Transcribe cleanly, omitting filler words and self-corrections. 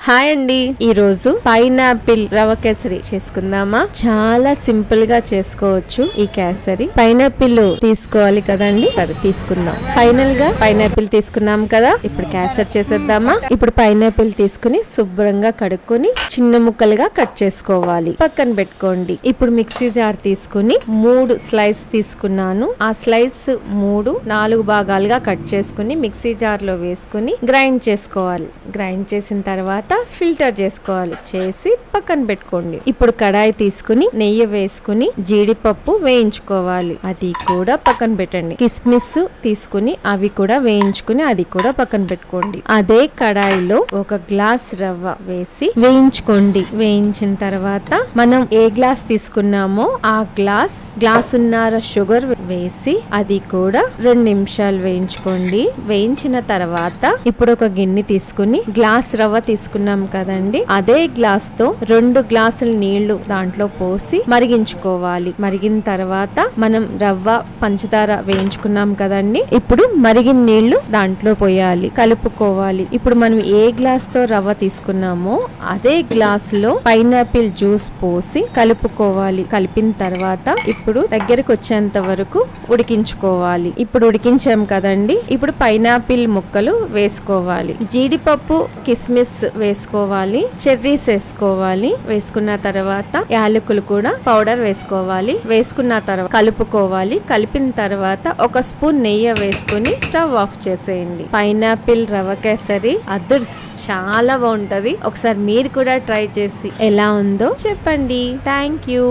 Hi అండి, ఈ రోజు పైనాపిల్ రవ కేసరి చేసుకుందామా. చాలా సింపుల్ గా చేసుకోవచ్చు ఈ కేసరి. పైనాపిల్ తీసుకోవాలి కదండి, సరే తీసుకుందాం. ఫైనల్ గా పైనాపిల్ తీసుకున్నాం కదా, ఇప్పుడు కేసరి చేసేద్దామా. ఇప్పుడు పైనాపిల్ తీసుకుని శుభ్రంగా కడుక్కొని చిన్న ముక్కలుగా కట్ చేసుకోవాలి, పక్కన పెట్టుకోండి. ఇప్పుడు మిక్సీ జార్ తీసుకుని 3 స్లైస్ తీసుకున్నాను. ఆ స్లైస్ 4 భాగాలుగా కట్ చేసుకుని మిక్సీ జార్ లో వేసుకుని గ్రైండ్ చేసుకోవాలి. గ్రైండ్ చేసిన తర్వాత ఫిల్టర్ చేసుకోవాలి, చేసి పక్కన పెట్టుకోండి. ఇప్పుడు కడాయి తీసుకుని నెయ్యి వేసుకుని జీడిపప్పు వేయించుకోవాలి, అది కూడా పక్కన పెట్టండి. కిస్మిస్ తీసుకుని అవి కూడా వేయించుకుని అది కూడా పక్కన పెట్టుకోండి. అదే కడాయిలో 1 గ్లాస్ రవ్వ వేసి వేయించుకోండి. వేయించిన తర్వాత మనం ఏ గ్లాస్ తీసుకున్నామో ఆ గ్లాసున్నర షుగర్ వేసి అది కూడా 2 నిమిషాలు వేయించుకోండి. వేయించిన తర్వాత ఇప్పుడు ఒక గిన్నె తీసుకుని గ్లాస్ రవ్వ తీసుకున్నాం కదండి, అదే గ్లాస్ తో 2 గ్లాసుల నీళ్లు దాంట్లో పోసి మరిగించుకోవాలి. మరిగిన తర్వాత మనం రవ్వ పంచదార వేయించుకున్నాం కదండి, ఇప్పుడు మరిగిన నీళ్లు దాంట్లో పోయాలి, కలుపుకోవాలి. ఇప్పుడు మనం ఏ గ్లాస్ తో రవ్వ తీసుకున్నామో అదే గ్లాస్ లో పైనాపిల్ జ్యూస్ పోసి కలుపుకోవాలి. కలిపిన తర్వాత ఇప్పుడు దగ్గరకు వచ్చేంత వరకు ఉడికించుకోవాలి. ఇప్పుడు ఉడికించాం కదండి, ఇప్పుడు పైనాపిల్ ముక్కలు వేసుకోవాలి. జీడిపప్పు కిస్మిస్ వేసుకోవాలి, చెర్రీస్ వేసుకోవాలి. వేసుకున్న తర్వాత యాలకులు కూడా పౌడర్ వేసుకోవాలి. వేసుకున్న తర్వాత కలుపుకోవాలి. కలిపిన తర్వాత 1 స్పూన్ నెయ్యి వేసుకుని స్టవ్ ఆఫ్ చేసేయండి. పైనాపిల్ రవ కేసరి అదర్స్ చాలా బాగుంటది. ఒకసారి మీరు కూడా ట్రై చేసి ఎలా ఉందో చెప్పండి. Thank you.